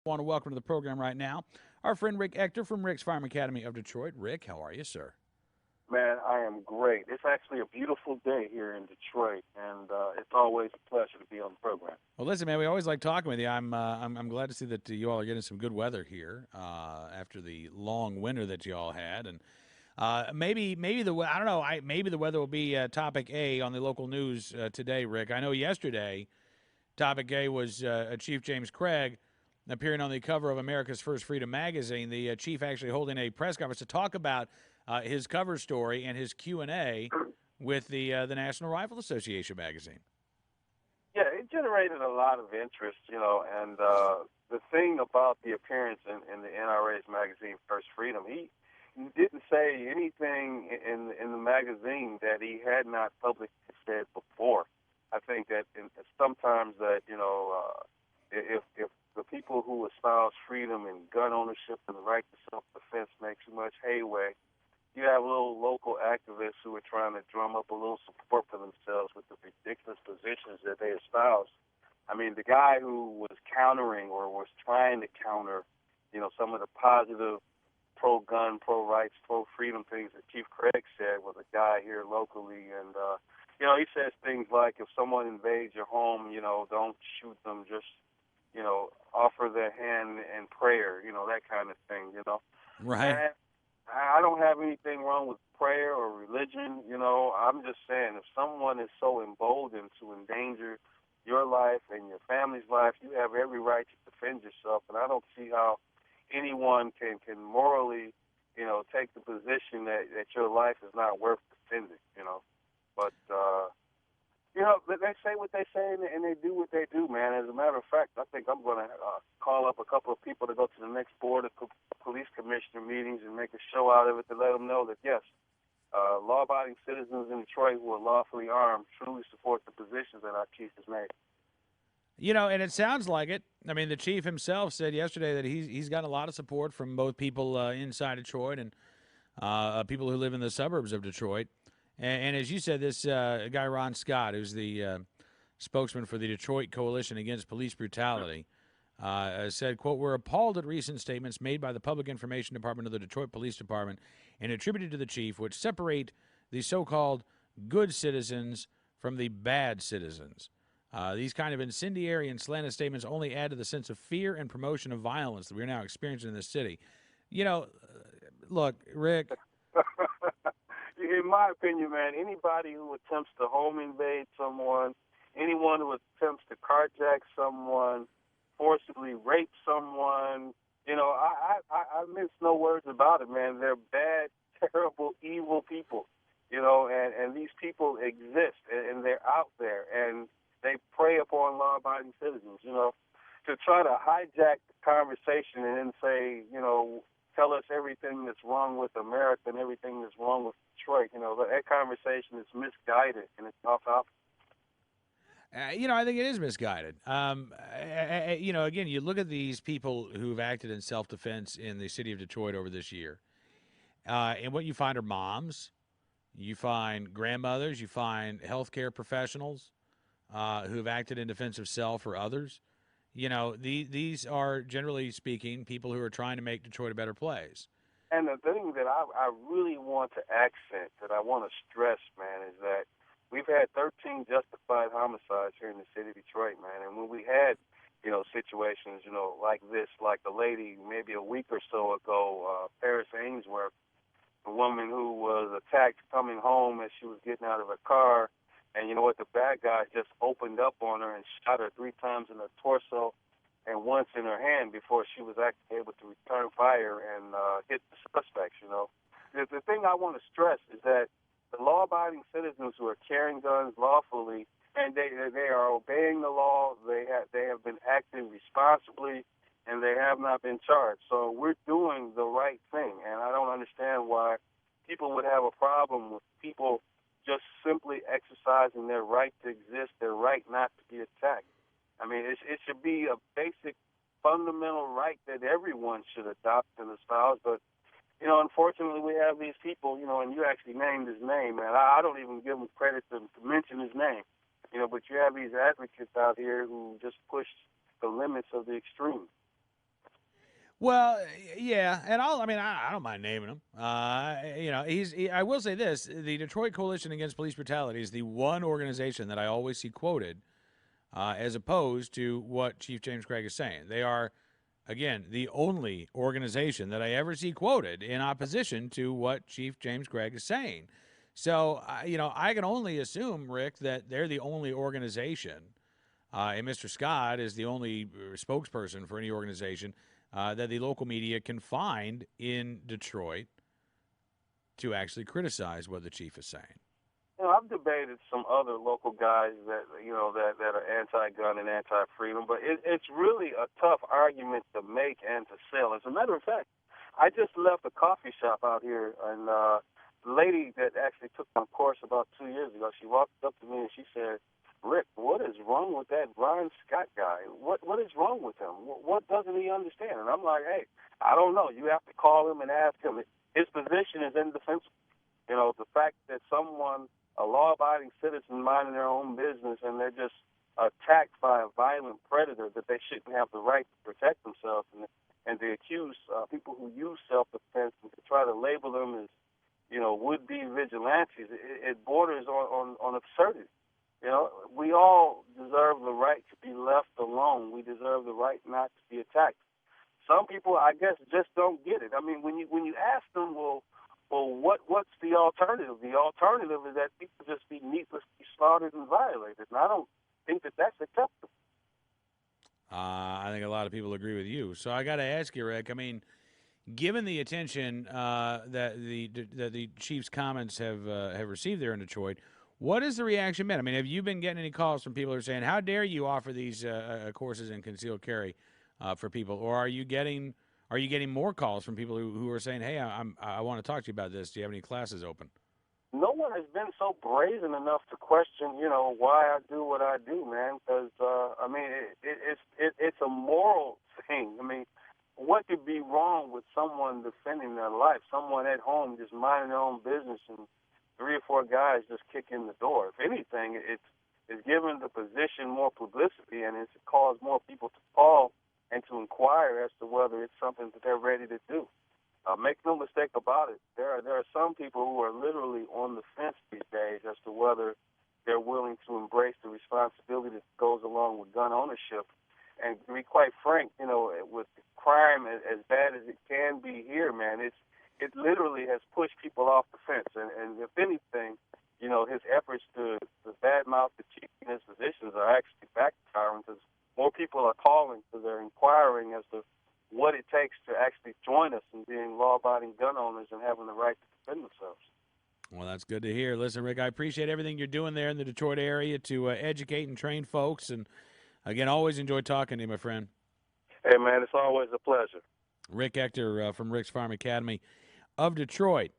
want to welcome to the program right now our friend Rick Ector from Rick's Firearm Academy of Detroit. Rick, how are you, sir? Man, I am great. It's actually a beautiful day here in Detroit, and it's always a pleasure to be on the program. Well, listen, man, we always like talking with you. I'm glad to see that you all are getting some good weather here after the long winter that you all had, and maybe the I don't know. Maybe the weather will be topic A on the local news today, Rick. I know yesterday topic A was Chief James Craig appearing on the cover of America's First Freedom magazine. The chief actually holding a press conference to talk about his cover story and his Q&A with the National Rifle Association magazine. Yeah, it generated a lot of interest, and the thing about the appearance in the NRA's magazine First Freedom, he didn't say anything in the magazine that he had not publicly said before. I think that sometimes that, if the people who espouse freedom and gun ownership and the right to self-defense make too much headway, you have little local activists who are trying to drum up a little support for themselves with the ridiculous positions that they espouse. I mean, the guy who was countering or was trying to counter, some of the positive pro-gun, pro-rights, pro-freedom things that Chief Craig said was a guy here locally. And, he says things like, if someone invades your home, don't shoot them, just, offer their hand in prayer, that kind of thing, Right. And I don't have anything wrong with prayer or religion, I'm just saying if someone is so emboldened to endanger your life and your family's life, you have every right to defend yourself. And I don't see how anyone can morally, take the position that your life is not worth defending, But, they say what they say and they do what they do, man. As a matter of fact, I think I'm going to call up a couple of people to go to the next board of police commissioner meetings and make a show out of it to let them know that, yes, law-abiding citizens in Detroit who are lawfully armed truly support the positions that our chief has made. And it sounds like it. I mean, the chief himself said yesterday that he's got a lot of support from both people inside Detroit and people who live in the suburbs of Detroit. And as you said, this guy, Ron Scott, who's the spokesman for the Detroit Coalition Against Police Brutality, said, quote, "We're appalled at recent statements made by the Public Information Department of the Detroit Police Department and attributed to the chief, which separate the so-called good citizens from the bad citizens. These kind of incendiary and slanted statements only add to the sense of fear and promotion of violence that we're now experiencing in this city." Look, Rick. In my opinion, man, anybody who attempts to home invade someone, anyone who attempts to carjack someone, forcibly rape someone, I mince no words about it, man. They're bad, terrible, evil people, and these people exist, and they're out there, and they prey upon law-abiding citizens, To try to hijack the conversation and then say, tell us everything that's wrong with America and everything that's wrong with Detroit, that conversation is misguided and it's off. I think it is misguided. Again, you look at these people who've acted in self-defense in the city of Detroit over this year, and what you find are moms, you find grandmothers, you find healthcare professionals who've acted in defense of self or others. These are, generally speaking, people who are trying to make Detroit a better place. And the thing that I really want to accent, that I want to stress, man, is that we've had 13 justified homicides here in the city of Detroit, man. And when we had, situations, like this, like the lady maybe a week or so ago, Paris Ainsworth, a woman who was attacked coming home as she was getting out of her car. And you know what? The bad guy just opened up on her and shot her 3 times in the torso and once in her hand before she was actually able to return fire and hit the suspects, The thing I want to stress is that the law-abiding citizens who are carrying guns lawfully, and they are obeying the law, they have been acting responsibly, and they have not been charged. So we're doing the right thing, and I don't understand why people would have a problem with people just simply exercising their right to exist, their right not to be attacked. I mean, it should be a basic, fundamental right that everyone should adopt and espouse. But, unfortunately, we have these people, and you actually named his name, and I don't even give him credit to mention his name, but you have these advocates out here who just push the limits of the extreme. Well, yeah, and I don't mind naming him. I will say this: the Detroit Coalition Against Police Brutality is the one organization that I always see quoted, as opposed to what Chief James Craig is saying. They are, again, the only organization that I ever see quoted in opposition to what Chief James Craig is saying. So, I can only assume, Rick, that they're the only organization, and Mr. Scott is the only spokesperson for any organization that the local media can find in Detroit to actually criticize what the chief is saying. I've debated some other local guys that that are anti-gun and anti-freedom, but it's really a tough argument to make and to sell. As a matter of fact, I just left a coffee shop out here, and the lady that actually took my course about 2 years ago, she walked up to me and she said, "Rick, what is wrong with that Brian Scott guy? What is wrong with him? What doesn't he understand?" And I'm like, "Hey, I don't know. You have to call him and ask him. His position is indefensible. The fact that a law-abiding citizen minding their own business, and they're just attacked by a violent predator that they shouldn't have the right to protect themselves, and they accuse people who use self-defense and to try to label them as, would-be vigilantes. It borders on absurdity. We all deserve the right to be left alone. We deserve the right not to be attacked. Some people, I guess, just don't get it. I mean, when you ask them, well, what's the alternative? The alternative is that people just be needlessly slaughtered and violated, and I don't think that that's acceptable. I think a lot of people agree with you. So I got to ask you, Rick. I mean, given the attention that the Chiefs' comments have received there in Detroit, what has the reaction been? I mean, have you been getting any calls from people who are saying, "How dare you offer these courses in concealed carry for people?" Or are you getting more calls from people who are saying, "Hey, I want to talk to you about this. Do you have any classes open?" No one has been so brazen enough to question, why I do what I do, man. Because it's a moral thing. I mean, what could be wrong with someone defending their life? Someone at home just minding their own business, and 3 or 4 guys just kick in the door. If anything, it's given the position more publicity, and it's caused more people to call and to inquire as to whether it's something that they're ready to do. Make no mistake about it. There are some people who are literally on the fence these days as to whether they're willing to embrace the responsibility that goes along with gun ownership. And to be quite frank, with crime as bad as it can be here, man, it literally has pushed people off the fence. And if anything, his efforts to badmouth the chief and his positions are actually backfiring, because more people are calling, because they're inquiring as to what it takes to actually join us in being law-abiding gun owners and having the right to defend themselves. Well, that's good to hear. Listen, Rick, I appreciate everything you're doing there in the Detroit area to educate and train folks. And, again, always enjoy talking to you, my friend. Hey, man, it's always a pleasure. Rick Ector from Rick's Farm Academy of Detroit.